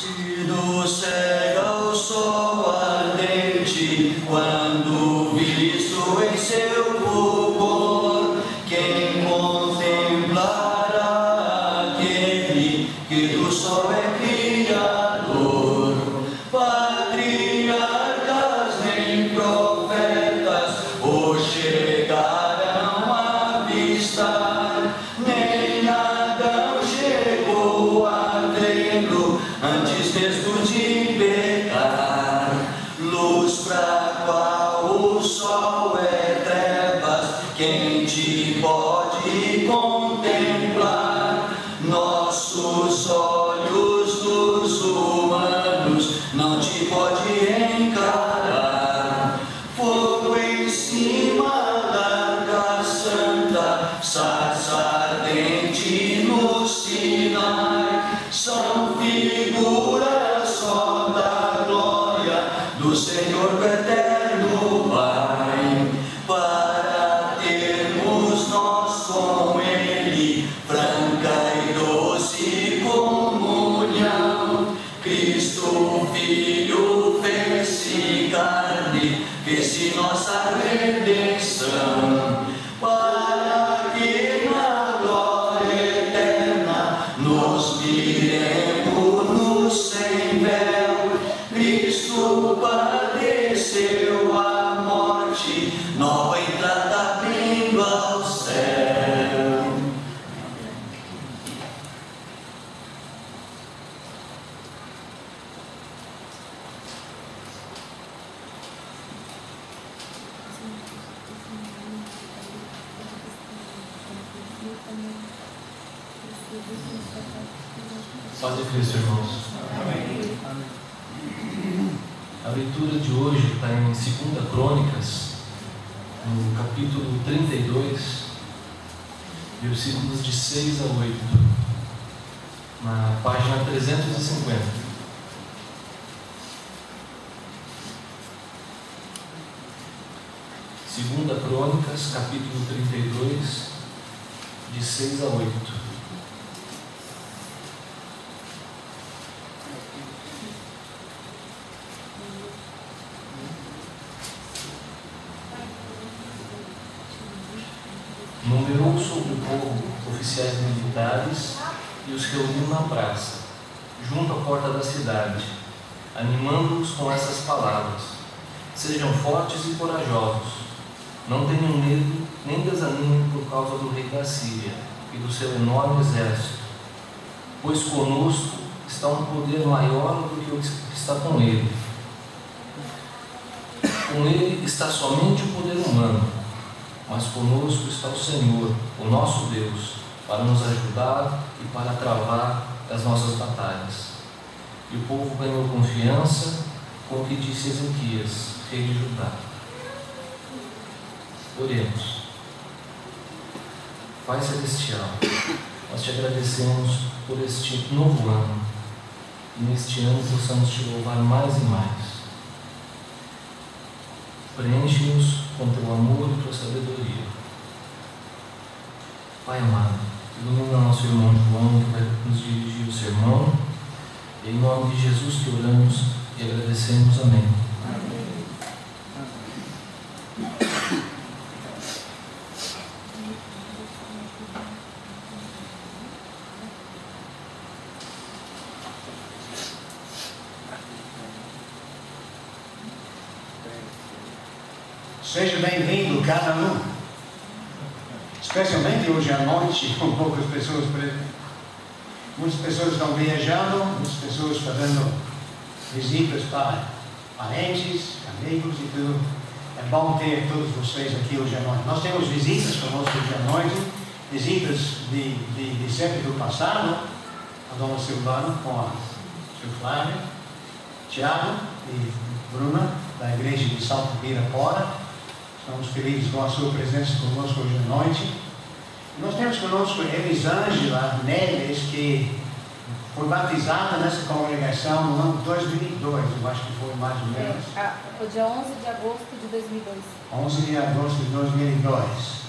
Se do céu o sol ardente, quando visto em seu fulgor, quem contemplará aquele que do sol é criador? Patriarcas nem profetas o chegarão a avistar, nem Adão chegou a vê-lo antes mesmo de pecar. Luz pra qual o sol é trevas, quem te pode contemplar? Nossos olhos dos humanos não te pode encarar. Fogo em cima, larga santa, sarça ardente no Sinai, são figuras só da glória do Senhor eterno Pai. Para termos nós com Ele franca e doce comunhão, Cristo Filho fez-se carne, fez-se nossa redenção, para que na glória eterna nos viremos sem véu. Cristo padeceu a morte, nova entrada abrindo ao céu. Paz de Cristo, irmãos. Amém. A leitura de hoje está em 2 Crônicas, no capítulo 32, versículos de 6 a 8, na página 350. Segunda Crônicas, capítulo 32, de 6 a 8. Numerou sobre o povo oficiais militares e os reuniu na praça, junto à porta da cidade, animando-os com essas palavras: sejam fortes e corajosos, não tenham medo nem desanimem por causa do rei da Síria e do seu enorme exército, pois conosco está um poder maior do que o que está com ele. Com ele está somente o poder humano, mas conosco está o Senhor, o nosso Deus, para nos ajudar e para travar as nossas batalhas. E o povo ganhou confiança com o que disse Ezequias, rei de Judá. Oremos. Pai Celestial, nós te agradecemos por este novo ano, e neste ano possamos te louvar mais e mais. Preenche-nos com teu amor e tua sabedoria. Pai amado, ilumina nosso irmão João, que vai nos dirigir o sermão. Em nome de Jesus que oramos e agradecemos. Amém. Seja bem-vindo cada um, especialmente hoje à noite, com poucas pessoas presentes. Muitas pessoas estão viajando, muitas pessoas fazendo visitas para parentes, amigos e tudo. É bom ter todos vocês aqui hoje à noite. Nós temos visitas conosco hoje à noite, visitas de sempre do passado, a dona Silvana com a Sr. Flávio, Tiago e Bruna, da igreja de Salto Pirapora. Estamos felizes com a sua presença conosco hoje à noite. E nós temos conosco Elisângela Neves, que foi batizada nessa congregação no ano 2002, eu acho que foi mais ou menos. Foi dia 11 de agosto de 2002. 11 de agosto de 2002.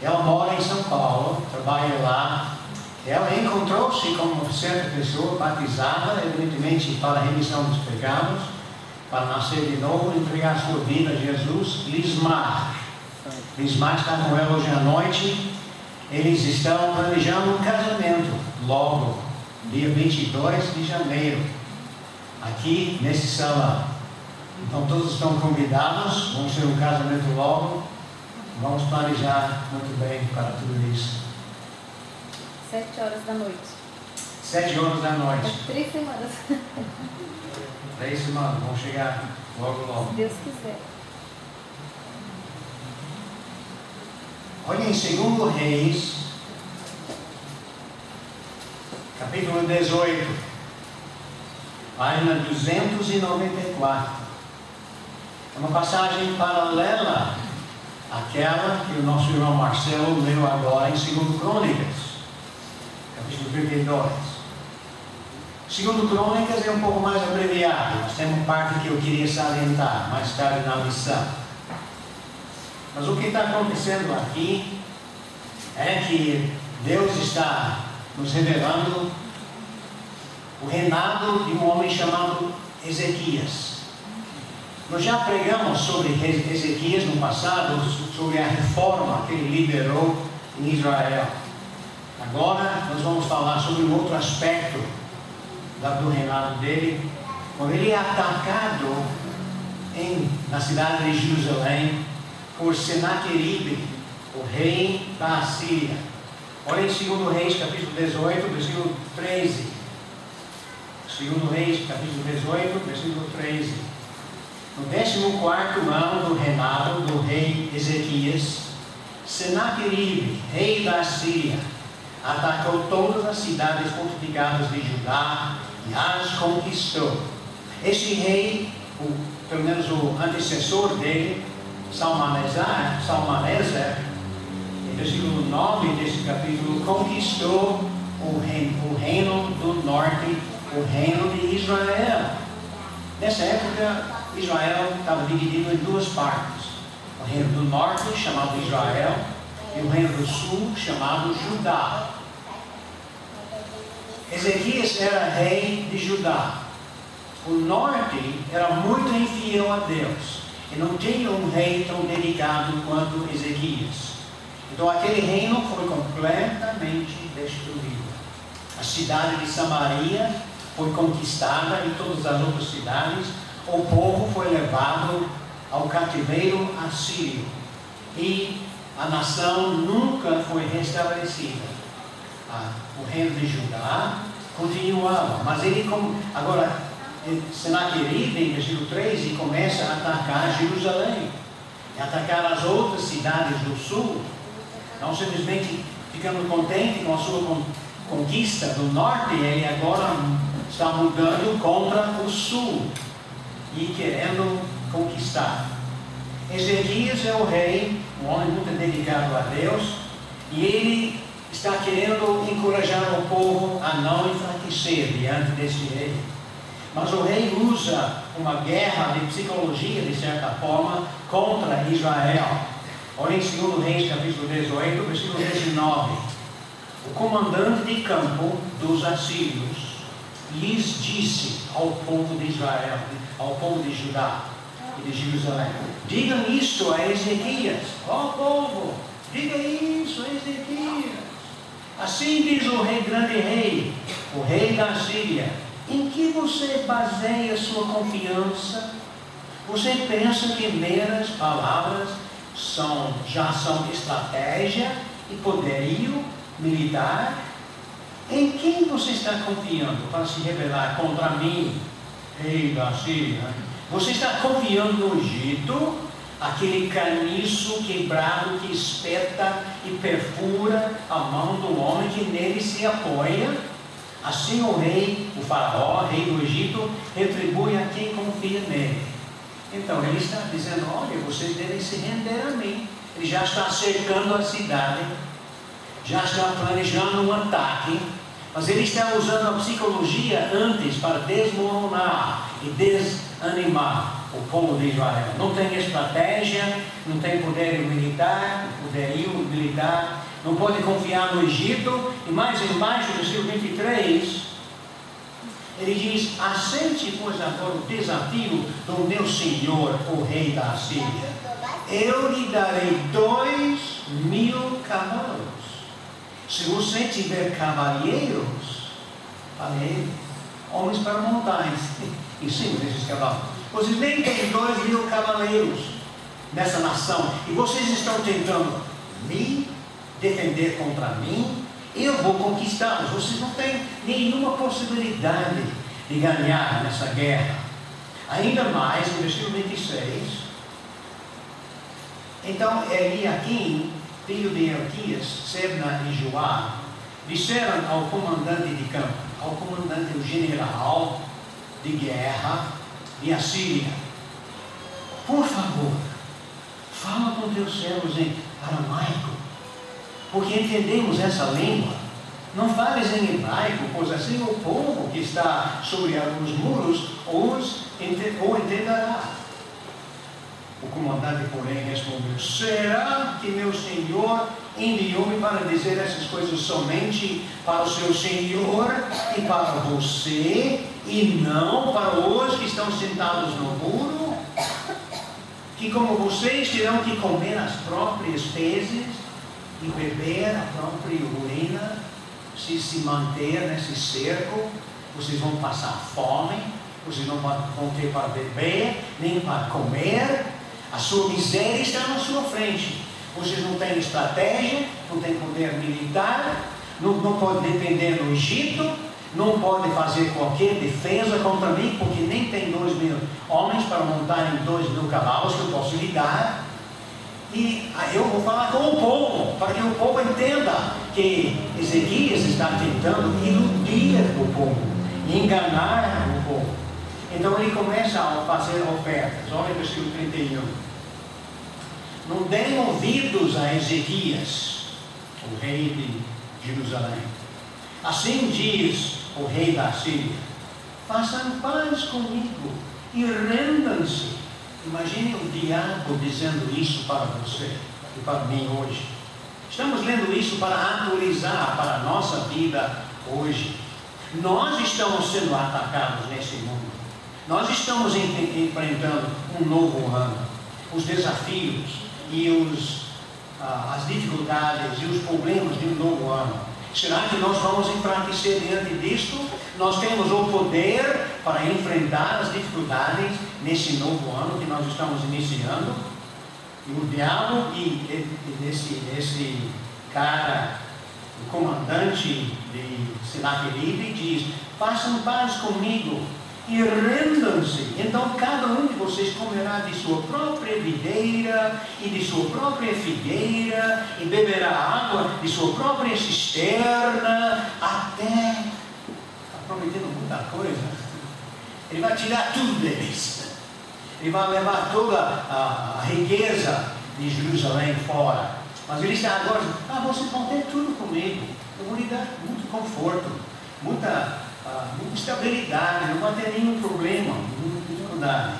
Ela mora em São Paulo, trabalha lá Ela encontrou-se com uma certa pessoa batizada, evidentemente para a remissão dos pecados, para nascer de novo, entregar sua vida a Jesus. Lismar está com ela hoje à noite. Eles estão planejando um casamento logo, dia 22 de janeiro, aqui nesse salão. Então todos estão convidados, vamos ter um casamento logo. Vamos planejar muito bem para tudo isso. 7 horas da noite. 7 horas da noite. 3 semanas. 3 semanas, vamos chegar logo. Se Deus quiser. Olha em 2 Reis, capítulo 18, página 294. É uma passagem paralela àquela que o nosso irmão Marcelo leu agora em 2 Crônicas, capítulo 32. 2 Crônicas é um pouco mais abreviado, mas tem uma parte que eu queria salientar mais tarde na lição. Mas o que está acontecendo aqui é que Deus está nos revelando o reinado de um homem chamado Ezequias. Nós já pregamos sobre Ezequias no passado, sobre a reforma que ele liderou em Israel. Agora nós vamos falar sobre um outro aspecto do reinado dele, quando ele é atacado na cidade de Jerusalém por Senaqueribe, o rei da Assíria. Olha em 2 Reis, capítulo 18, versículo 13. 2 Reis, capítulo 18, versículo 13. No 14º ano do reinado do rei Ezequias, Senaqueribe, rei da Assíria, atacou todas as cidades fortificadas de Judá e as conquistou. Este rei, pelo menos o antecessor dele, Salmaneser, em versículo 9 desse capítulo, conquistou o reino do norte, o reino de Israel. Nessa época, Israel estava dividido em 2 partes. O reino do norte, chamado Israel, e o reino do sul, chamado Judá. Ezequias era rei de Judá. O norte era muito infiel a Deus. E não tinha um rei tão dedicado quanto Ezequias. Então aquele reino foi completamente destruído. A cidade de Samaria foi conquistada e todas as outras cidades. O povo foi levado ao cativeiro assírio. E a nação nunca foi restabelecida. O reino de Judá continuava. Mas ele, agora, Senaqueribe, em versículo 13, começa a atacar Jerusalém, e atacar as outras cidades do sul, não simplesmente ficando contente com a sua conquista do norte, ele agora está mudando contra o sul e querendo conquistar. Ezequias é o rei, um homem muito dedicado a Deus, e ele está querendo encorajar o povo a não enfraquecer diante desse rei. Mas o rei usa uma guerra de psicologia, de certa forma, contra Israel. Olha em 2 Reis, capítulo 18, versículo 19. O comandante de campo dos assírios lhes disse ao povo de Israel, ao povo de Judá e de Jerusalém: digam isto a Ezequias, ó povo, diga isso a Ezequias. Assim diz o rei, grande rei, o rei da Síria: em que você baseia sua confiança? Você pensa que meras palavras já são estratégia e poderio militar? Em quem você está confiando para se rebelar contra mim, rei da Síria? Você está confiando no Egito, aquele caniço quebrado que espeta e perfura a mão do homem que nele se apoia? Assim o rei, o faraó, rei do Egito, retribui a quem confia nele. Então ele está dizendo: olha, vocês devem se render a mim. Ele já está cercando a cidade, já está planejando um ataque, mas ele está usando a psicologia antes para desmoronar e desanimar o povo de Israel. Não tem estratégia, não tem poderio militar, não pode confiar no Egito. E mais embaixo, no versículo 23, ele diz: aceite, pois, agora o desafio do meu senhor, o rei da Assíria. Eu lhe darei 2.000 cavalos. Se você tiver cavalheiros para ele, homens para montar em cima desses cavalos. Vocês nem têm 2.000 cavaleiros nessa nação, e vocês estão tentando me defender contra mim. Eu vou conquistá-los. Vocês não têm nenhuma possibilidade de ganhar nessa guerra. Ainda mais, no versículo 26, então Eliaquim, filho de Elquias, Sebna e Joá, disseram ao comandante de campo, ao comandante, o general de guerra de Assíria: por favor, fala com teus servos em aramaico, porque entendemos essa língua. Não fales em hebraico, pois assim o povo que está sobre os muros o entenderá. O comandante, porém, respondeu: será que meu senhor enviou-me para dizer essas coisas somente para o seu senhor e para você, e não para os que estão sentados no muro? Que como vocês terão que comer as próprias fezes e beber a própria urina, se manter nesse cerco, vocês vão passar fome, vocês não vão ter para beber, nem para comer. A sua miséria está na sua frente. Vocês não têm estratégia, não têm poder militar, não podem depender do Egito, não podem fazer qualquer defesa contra mim, porque nem tem 2.000 homens para montar em 2.000 cavalos que eu posso lhe dar. E eu vou falar com o povo, para que o povo entenda que Ezequias está tentando iludir o povo, enganar o povo. Então ele começa a fazer ofertas. Olha o versículo 31. Não deem ouvidos a Ezequias, o rei de Jerusalém. Assim diz o rei da Síria: façam paz comigo e rendam-se. Imagine o diabo dizendo isso para você e para mim hoje. Estamos lendo isso para atualizar para a nossa vida hoje. Nós estamos sendo atacados nesse mundo. Nós estamos enfrentando um novo ano. Os desafios e as dificuldades e os problemas de um novo ano. Será que nós vamos enfraquecer diante disto? Nós temos o poder para enfrentar as dificuldades nesse novo ano que nós estamos iniciando. E o diabo e esse cara, o comandante de Senaqueribe, diz: façam paz comigo e rendam-se. Então cada um de vocês comerá de sua própria videira e de sua própria figueira, e beberá água de sua própria cisterna, até... Está prometendo muita coisa. Ele vai tirar tudo deles. Ele vai levar toda a riqueza de Jerusalém fora. Mas ele está agora dizendo: vocês vão ter tudo comigo. Eu vou lhe dar muito conforto, muita estabilidade, não vai ter nenhum problema, nenhuma dificuldade.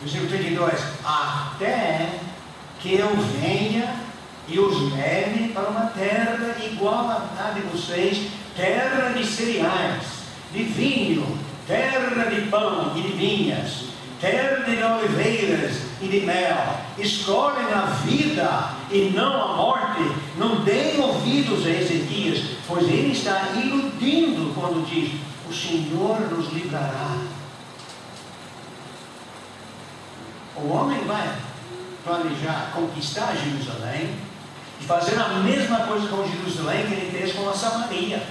Versículo 32: até que eu venha e os leve para uma terra igual à de vocês, terra de cereais, de vinho, terra de pão e de vinhas, terra de oliveiras e de mel. Escolhem a vida e não a morte. Não deem ouvidos a Ezequias, pois ele está iludindo quando diz: o Senhor nos livrará. O homem vai planejar conquistar Jerusalém e fazer a mesma coisa com Jerusalém que ele fez com a Samaria,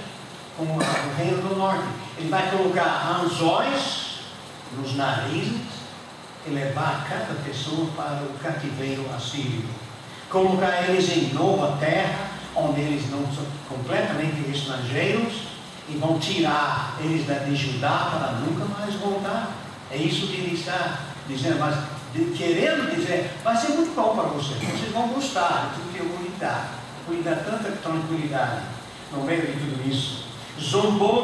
com o reino do norte. Ele vai colocar anzóis nos narizes e levar cada pessoa para o cativeiro assírio. Colocar eles em nova terra, onde eles não são completamente estrangeiros, e vão tirar eles de Judá para nunca mais voltar. É isso que ele está dizendo, mas querendo dizer: vai ser muito bom para vocês vão gostar de tudo que eu vou lhe dar. Vou lhe dar tanta tranquilidade no meio de tudo isso. Zombou